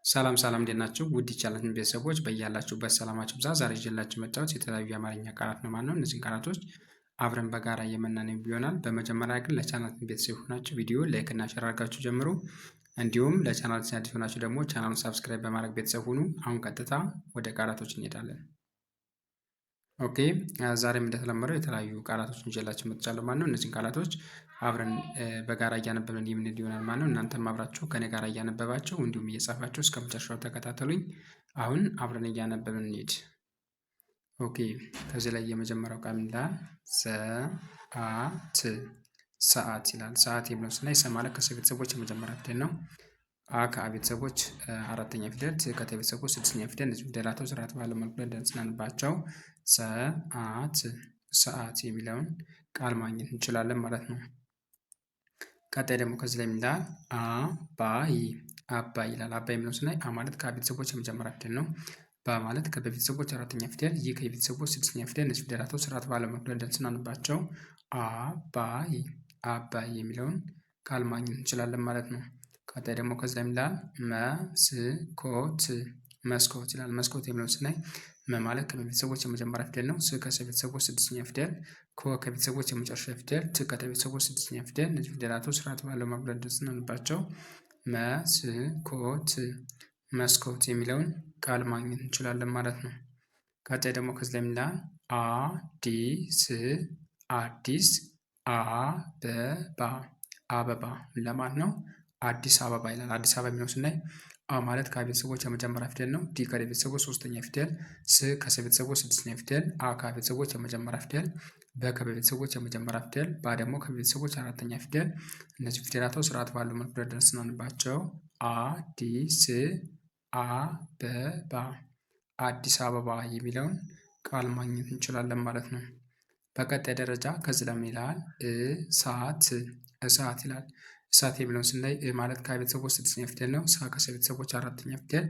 ሰላም ሰላም እንዴት ናችሁ? ውድ የቻናላችን ቤተሰቦች በያላችሁበት ሰላማችሁ ብዛ። ዛሬ ይዤላችሁ መጣሁት የተለያዩ የአማርኛ ቃላት ነው ማለት ነው። እነዚህን ቃላቶች አብረን በጋራ የምናነብ ይሆናል። በመጀመሪያ ግን ለቻናላችን ቤተሰብ ሆናችሁ ቪዲዮ ላይክ እና ሼር አድርጋችሁ ጀምሩ። እንዲሁም ለቻናላችን አዲስ ሆናችሁ ደግሞ ቻናሉን ሳብስክራይብ በማድረግ ቤተሰብ ሁኑ። አሁን ቀጥታ ወደ ቃላቶች እንሄዳለን። ኦኬ ዛሬም እንደተለመደው የተለያዩ ቃላቶችን ይዤላችሁ መጥቻለሁ ማለት ነው። እነዚህን ቃላቶች አብረን በጋራ እያነበብን የምንሄድ ይሆናል ማለት ነው። እናንተም አብራችሁ ከኔ ጋር እያነበባችሁ እንዲሁም እየጻፋችሁ እስከ መጨረሻው ተከታተሉኝ። አሁን አብረን እያነበብን እንሂድ። ኦኬ ከዚህ ላይ የመጀመሪያው ቃል ይላል ሰዓት። ሰዓት ይላል። ሰዓት የሚለውን ስናይ ሰ ማለት ከሰ ቤተሰቦች የመጀመሪያ ፊደል ነው። አ ከአ ቤተሰቦች አራተኛ ፊደል፣ ት ከተ ቤተሰቦች ስድስተኛ ፊደል። እነዚህ ፊደላቶች ስርዓት ባለው መልኩ እንደምናነባቸው ሰዓት ሰዓት የሚለውን ቃል ማግኘት እንችላለን ማለት ነው። ቀጣይ ደግሞ ከዚህ ላይ የሚላል አባይ አባይ ይላል። አባይ የሚለውን ስናይ አ ማለት ከአ ቤተሰቦች የመጀመሪያ ፊደል ነው። ባ ማለት ከበቤተሰቦች አራተኛ ፊደል፣ ይህ ከቤተሰቦች ስድስተኛ ፊደል። እነዚህ ፊደላቶች ስርዓት ባለው መልኩ እንደምናነባቸው አባይ አባይ የሚለውን ቃል ማግኘት እንችላለን ማለት ነው። ቀጣይ ደግሞ ከዚህ ላይ የሚላል መስኮት መስኮት ይላል። መስኮት የሚለውን ስናይ መ ማለት ከቤተሰቦች የመጀመሪያ ፊደል ነው። ስ ከሰ ቤተሰቦች ስድስተኛ ፊደል፣ ከ ከቤተሰቦች የመጨረሻ ፊደል፣ ት ከተ ቤተሰቦች ስድስተኛ ፊደል። እነዚህ ፊደላቶች ስርዓት ባለው ማጉላት ደስናንባቸው መስኮት መስኮት የሚለውን ቃል ማግኘት እንችላለን ማለት ነው። ቀጣይ ደግሞ ከዚህ ላይ የሚላል አዲስ አዲስ አበባ አበባ ለማለት ነው። አዲስ አበባ ይላል። አዲስ አበባ የሚለውን ስናይ አ ማለት ከቤተሰቦች የመጀመሪያ ፊደል ነው። ዲ ከቤተሰቦች ሶስተኛ ፊደል፣ ስ ከቤተሰቦች ስድስተኛ ፊደል፣ አ ከቤተሰቦች የመጀመሪያ ፊደል፣ በ ከቤተሰቦች የመጀመሪያ ፊደል፣ ባ ደግሞ ከቤተሰቦች አራተኛ ፊደል። እነዚህ ፊደላቶች ስርዓት ባለው መልኩ ደርሰናንባቸው አዲስ አበባ አዲስ አበባ የሚለውን ቃል ማግኘት እንችላለን ማለት ነው። በቀጣይ ደረጃ ከዚህ ለምን ይላል እሳት እሳት ይላል። እሳት የሚለውን ስናይ ማለት ከቤተሰቦች ስድስተኛ ፊደል ነው። ሳ ከቤተሰቦች አራተኛ ፊደል፣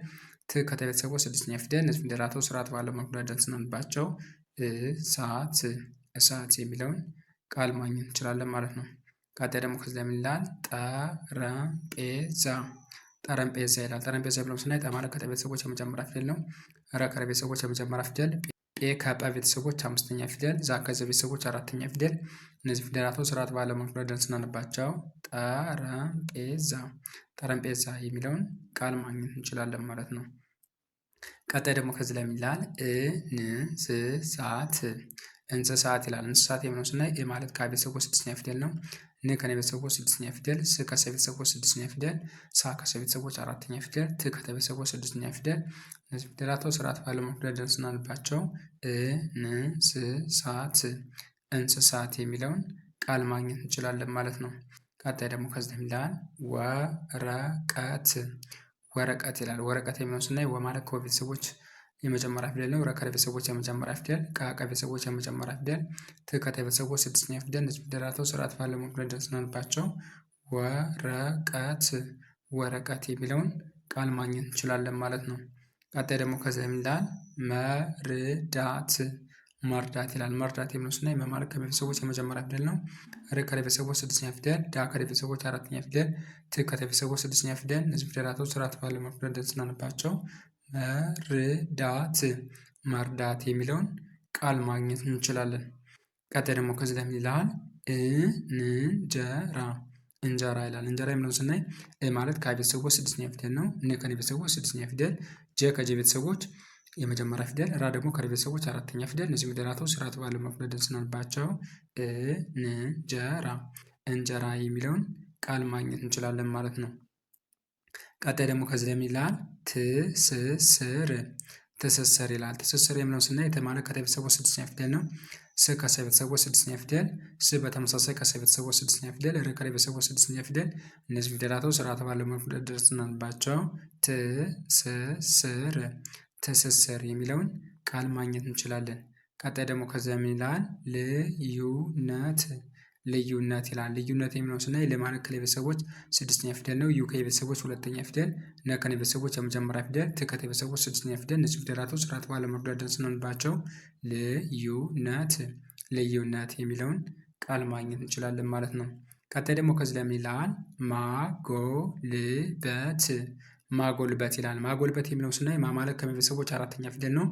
ት ከቤተሰቦች ስድስተኛ ፊደል። እነዚህ ፊደላቶች ስርዓት ባለው መልኩ ደርሰናንባቸው እሳት እሳት የሚለውን ቃል ማግኘት እንችላለን ማለት ነው። ቀጣይ ደግሞ ከዚህ ለምን ይላል ጠረጴዛ ጠረጴዛ ይላል። ጠረጴዛ የሚለውን ስናይ ጠ ማለት ከቤተሰቦች የመጀመሪያ ፊደል ነው። ረ ከቤተሰቦች የመጀመሪያ ፊደል፣ ጴ ከጰ ቤተሰቦች አምስተኛ ፊደል፣ ዛ ከዘ ቤተሰቦች አራተኛ ፊደል። እነዚህ ፊደላቶች ስርዓት ባለው መልኩ ደርሰናንባቸው ጠረጴዛ ጠረጴዛ የሚለውን ቃል ማግኘት እንችላለን ማለት ነው። ቀጣይ ደግሞ ከዚህ ላይ የሚላል እንስሳት እንስሳት ይላል። እንስሳት የሚለውን ስናይ እ ማለት ከቤተሰቦች ስድስተኛ ፊደል ነው። ን ከቤተሰቦች ስድስተኛ ፊደል፣ ስ ከቤተሰቦች ስድስተኛ ፊደል፣ ሳ ከቤተሰቦች አራተኛ ፊደል፣ ት ከቤተሰቦች ስድስተኛ ፊደል። እነዚህ ፊደላቶች ስርዓት ባለው መልኩ ደርሰናንባቸው እንስሳት እንስሳት የሚለውን ቃል ማግኘት እንችላለን ማለት ነው። ቀጣይ ደግሞ ከዚህ የሚላል ወረቀት ወረቀት ይላል። ወረቀት የሚለውን ስናይ ወ ማለት ከቤተሰቦች የመጀመሪያ ፊደል ነው። ረ ከቤተሰቦች የመጀመሪያ ፊደል፣ ቃ ከቤተሰቦች የመጀመሪያ ፊደል፣ ት ከቤተሰቦች ስድስተኛ ፊደል። እነዚህ ፊደላቶች ስርዓት ባለው መልኩ ደርሰናንባቸው ወረቀት ወረቀት የሚለውን ቃል ማግኘት እንችላለን ማለት ነው። ቀጣይ ደግሞ ከዚህ የሚላል መርዳት መርዳት ይላል። መርዳት የሚለውን ስናይ መ ማለት ከቤተሰቦች የመጀመሪያ ፊደል ነው። ር ከቤተሰቦች ስድስተኛ ፊደል፣ ዳ ከቤተሰቦች አራተኛ ፊደል፣ ት ከቤተሰቦች ስድስተኛ ፊደል። እነዚህ ፊደላቶች ስርዓት ባለው መልኩ ደርሰናንባቸው መርዳት መርዳት የሚለውን ቃል ማግኘት እንችላለን። ቀጣይ ደግሞ ከዚህ ላይ ይላል እንጀራ እንጀራ ይላል። እንጀራ የሚለውን ስናይ ማለት ከቤተሰቦች ስድስተኛ ፊደል ነው። ን ከቤተሰቦች ስድስተኛ ፊደል፣ ጀ ከጀ ቤተሰቦች የመጀመሪያ ፊደል፣ ራ ደግሞ ከቤተሰቦች አራተኛ ፊደል። እነዚህ ፊደላቶች ስርዓት ባለው መልኩ ደርሰናንባቸው እንጀራ እንጀራ የሚለውን ቃል ማግኘት እንችላለን ማለት ነው። ቀጣይ ደግሞ ከዚህ ላይ ይላል ትስስር ትስስር ይላል። ትስስር የሚለውን ስናይ ማለት ከቤተሰቦች ስድስተኛ ፊደል ነው። ስ ከቤተሰቦች ስድስተኛ ፊደል፣ ስ በተመሳሳይ ከቤተሰቦች ስድስተኛ ፊደል፣ ር ከቤተሰቦች ስድስተኛ ፊደል። እነዚህ ፊደላቶች ስርዓት ባለው መልኩ ደርሰናንባቸው ትስስር ትስስር የሚለውን ቃል ማግኘት እንችላለን። ቀጣይ ደግሞ ከዚያ ምን ይላል ልዩነት ልዩነት ይላል። ልዩነት የሚለውን ስናይ ለ ማለት ከቤተሰቦች ስድስተኛ ፊደል ነው። ዩ ከቤተሰቦች ሁለተኛ ፊደል፣ ነ ከቤተሰቦች የመጀመሪያ ፊደል፣ ት ከቤተሰቦች ስድስተኛ ፊደል። እነዚህ ፊደላቶች ስርዓት ባለው መልኩ ደርሰናንባቸው ልዩነት ልዩነት የሚለውን ቃል ማግኘት እንችላለን ማለት ነው። ቀጣይ ደግሞ ከዚህ ላይ ምን ይላል ማጎልበት ማጎልበት ይላል። ማጎልበት የሚለውን ስናይ ማ ማለት ከቤተሰቦች አራተኛ ፊደል ነው።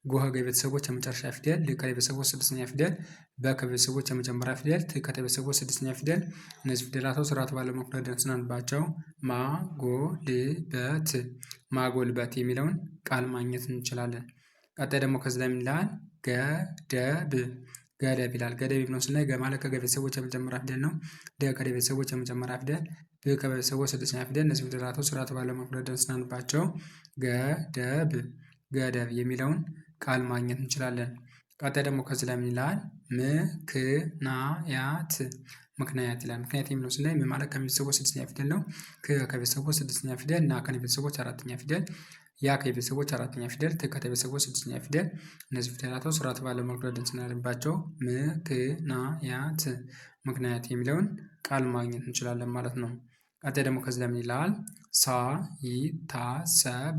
ጎ ከቤተሰቦች የመጨረሻ ፊደል፣ ል ከቤተሰቦች ስድስተኛ ፊደል፣ በ ከቤተሰቦች የመጀመሪያ ፊደል፣ ት ከቤተሰቦች ስድስተኛ ፊደል። እነዚህ ፊደላቶች ስርዓት ባለው መልኩ ስናነባቸው ማጎልበት ማጎልበት የሚለውን ቃል ማግኘት እንችላለን። ቀጣይ ደግሞ ከዚህ ላይ ምን ይላል? ገደብ ገደብ ይላል። ገደብ የሚለውን ስናይ ገ ማለት ከገ ቤተሰቦች የመጀመሪያ ፊደል ነው። ደ ከደ ቤተሰቦች የመጀመሪያ ፊደል፣ ብ ከቤተሰቦች ስድስተኛ ፊደል። እነዚህ ፊደላቶች ስርዓት ባለው መልኩ ስናነባቸው ገደብ ገደብ የሚለውን ቃል ማግኘት እንችላለን። ቀጣይ ደግሞ ከዚህ ላይ ምን ይላል? ምክንያት ምክንያት ይላል። ምክንያት የሚለው ስናይ ምን ማለት ከቤተሰቦች ስድስተኛ ፊደል ነው። ከቤተሰቦች ስድስተኛ ፊደል፣ ና ከቤተሰቦች አራተኛ ፊደል፣ ያ ከቤተሰቦች አራተኛ ፊደል፣ ት ከቤተሰቦች ስድስተኛ ፊደል። እነዚህ ፊደላቶች ስርዓት ባለው መልኩ ስናነባቸው ምክንያት ምክንያት የሚለውን ቃል ማግኘት እንችላለን ማለት ነው። ቀጣይ ደግሞ ከዚህ ላይ ምን ይላል? ሳይታሰብ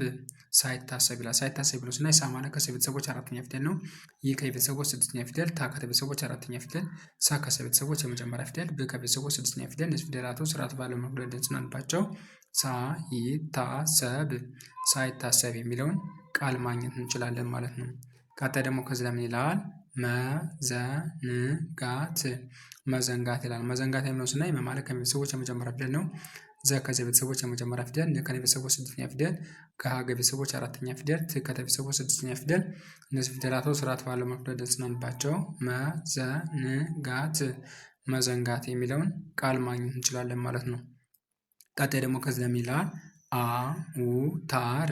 ሳይታሰብ ይላል። ሳይታሰብ ብሎ ስናይ ሳ ማለት ከሰ ቤተሰቦች አራተኛ ፊደል ነው። ይህ ከቤተሰቦች ስድስተኛ ፊደል፣ ታ ከቤተሰቦች አራተኛ ፊደል፣ ሳ ከሰ ቤተሰቦች የመጀመሪያ ፊደል፣ ብ ከቤተሰቦች ስድስተኛ ፊደል። እነዚህ ፊደላቶች ስርዓት ባለው መልኩ ስናነባቸው ሳይታሰብ ሳይታሰብ የሚለውን ቃል ማግኘት እንችላለን ማለት ነው። ቀጣይ ደግሞ ከዚህ ላይ ምን ይላል? መዘንጋት መዘንጋት ይላል። መዘንጋት የሚለውን ስናይ መ ማለት ከቤተሰቦች የመጀመሪያ ፊደል ነው። ዘ ከዘ ቤተሰቦች የመጀመሪያ ፊደል፣ ነ ከቤተሰቦች ስድስተኛ ፊደል፣ ከሀ ቤተሰቦች አራተኛ ፊደል፣ ት ከቤተሰቦች ስድስተኛ ፊደል። እነዚህ ፊደላቶች ስርዓት ባለው መልኩ ስናነባቸው መዘንጋት መዘንጋት የሚለውን ቃል ማግኘት እንችላለን ማለት ነው። ቀጣይ ደግሞ ከዚህ ላይ ምን ይላል? አውታር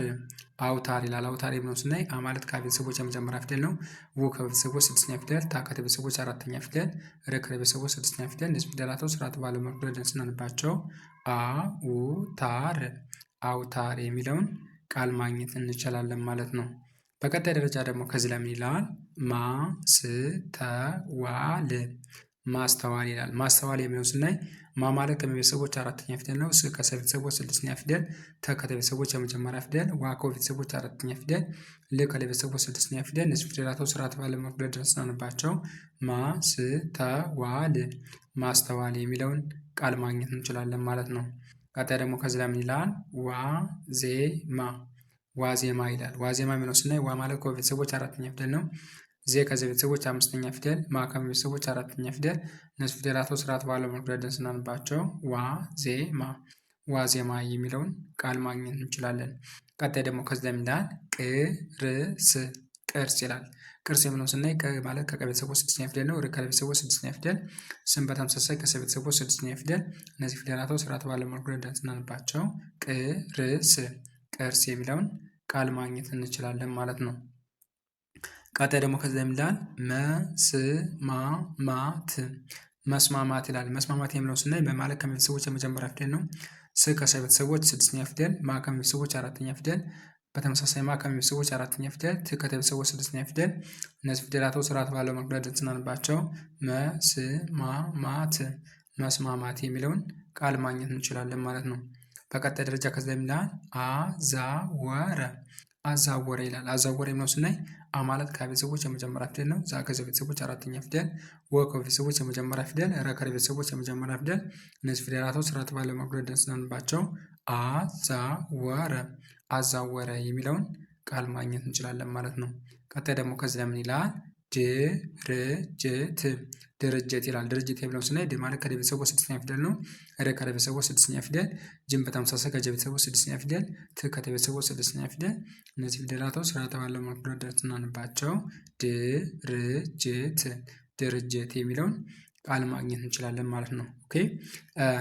አውታር ይላል። አውታር የሚለውን ስናይ አ ማለት ከቤተሰቦች የመጀመሪያ ፊደል ነው። ው ከቤተሰቦች ስድስተኛ ፊደል፣ ታ ከቤተሰቦች አራተኛ ፊደል፣ ረ ከቤተሰቦች ስድስተኛ ፊደል። እነዚህ ፊደላቶች ስርዓት ባለው መልኩ ስናነባቸው አውታር አውታር የሚለውን ቃል ማግኘት እንችላለን ማለት ነው። በቀጣይ ደረጃ ደግሞ ከዚህ ላይ ምን ይላል? ማስተዋል ማስተዋል ይላል። ማስተዋል የሚለውን ስናይ ማ ማለት ከቤተሰቦች አራተኛ ፊደል ነው። ስ ከቤተሰቦች ስድስተኛ ፊደል፣ ተ ከቤተሰቦች የመጀመሪያ ፊደል፣ ዋ ከቤተሰቦች አራተኛ ፊደል፣ ል ከቤተሰቦች ስድስተኛ ፊደል። እነዚህ ፊደላቶች ስርዓት ባለው መልኩ ስናነባቸው ማስተዋል ማስተዋል የሚለውን ቃል ማግኘት እንችላለን ማለት ነው። ቀጣይ ደግሞ ከዚህ ላይ ምን ይላል? ዋዜማ ዋዜማ ይላል። ዋዜማ የሚለውን ስናይ ዋ ማለት ከቤተሰቦች አራተኛ ፊደል ነው። ዜ ከዚህ ቤተሰቦች አምስተኛ ፊደል፣ ማ ከቤተሰቦች አራተኛ ፊደል። እነዚህ ፊደላቶች ስርዓት ባለው መልኩ ስናነባቸው ዋዜማ ዋዜማ የሚለውን ቃል ማግኘት እንችላለን። ቀጣይ ደግሞ ከዚህ ላይ ምን ይላል? ቅርስ ቅርስ ይላል። ቅርስ የሚለውን ስናይ ማለት ከቤተሰቦች ስድስተኛ ፊደል ነው። ር ከቤተሰቦች ስድስተኛ ፊደል፣ ስም በተመሳሳይ ከቤተሰቦች ስድስተኛ ፊደል። እነዚህ ፊደላቶች ስርዓት ባለው መልኩ ስናነባቸው ቅርስ ቅርስ የሚለውን ቃል ማግኘት እንችላለን ማለት ነው። ቀጣይ ደግሞ ከዚህ ላይ ምን ይላል? መስማማት መስማማት ይላል። መስማማት የሚለውን ስናይ በማለት ከቤተሰቦች የመጀመሪያ ፊደል ነው። ስ ከቤተሰቦች ስድስተኛ ፊደል፣ ማ ከቤተሰቦች አራተኛ ፊደል፣ በተመሳሳይ ማ ከቤተሰቦች አራተኛ ፊደል፣ ት ከቤተሰቦች ስድስተኛ ፊደል። እነዚህ ፊደላቶች ስርዓት ባለው መልኩ ስናነባቸው መስማማት መስማማት የሚለውን ቃል ማግኘት እንችላለን ማለት ነው። በቀጣይ ደረጃ ከዚህ ላይ ምን ይላል? አዛወረ አዛወረ ይላል። አዛወረ የሚለውን ስናይ አ ማለት ከቤተሰቦች የመጀመሪያ ፊደል ነው። ዛ ከቤተሰቦች አራተኛ ፊደል፣ ወ ከቤተሰቦች የመጀመሪያ ፊደል፣ ረ ከቤተሰቦች የመጀመሪያ ፊደል። እነዚህ ፊደላቶች ስርዓት ባለው መልኩ ስናነባቸው አዛወረ አዛወረ የሚለውን ቃል ማግኘት እንችላለን ማለት ነው። ቀጣይ ደግሞ ከዚህ ላይ ምን ይላል? ድርጅት ድርጅት ይላል። ድርጅት የሚለውን ስናይ ድ ማለት ከቤተሰቦች ስድስተኛ ፊደል ነው። ረ ከቤተሰቦች ስድስተኛ ፊደል፣ ጅም በተመሳሳይ ከቤተሰቦች ስድስተኛ ፊደል፣ ት ከቤተሰቦች ስድስተኛ ፊደል። እነዚህ ፊደላቶች ስርዓት ባለው መልኩ ስናነባቸው ድርጅት ድርጅት የሚለውን ቃል ማግኘት እንችላለን ማለት ነው። ኦኬ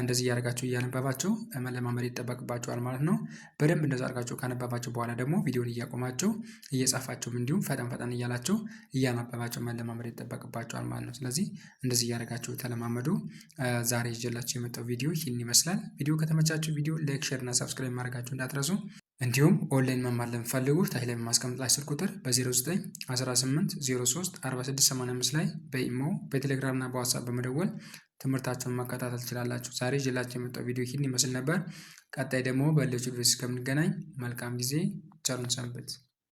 እንደዚህ እያደረጋችሁ እያነበባችሁ መለማመድ ይጠበቅባችኋል ማለት ነው። በደንብ እንደዛ አድርጋችሁ ካነበባችሁ በኋላ ደግሞ ቪዲዮን እያቆማችሁ እየጻፋችሁም እንዲሁም ፈጠን ፈጠን እያላችሁ እያነበባችሁ መለማመድ ይጠበቅባችኋል ማለት ነው። ስለዚህ እንደዚህ እያደረጋችሁ ተለማመዱ። ዛሬ ይዤላችሁ የመጣው ቪዲዮ ይህን ይመስላል። ቪዲዮ ከተመቻችሁ ቪዲዮ ላይክ፣ ሼር እና ሰብስክራይብ ማድረጋችሁ እንዳትረሱ። እንዲሁም ኦንላይን መማር ለምትፈልጉ ታች ላይ በማስቀምጥላችሁ ስልክ ቁጥር በ0918 03 4685 ላይ በኢሞ በቴሌግራም እና በዋትስአፕ በመደወል ትምህርታችሁን መከታተል ትችላላችሁ። ዛሬ ይዤላችሁ የመጣው ቪዲዮ ይህን ይመስል ነበር። ቀጣይ ደግሞ በሌሎች ቪዲዮዎች እስከምንገናኝ መልካም ጊዜ፣ ቸር ሰንብቱ።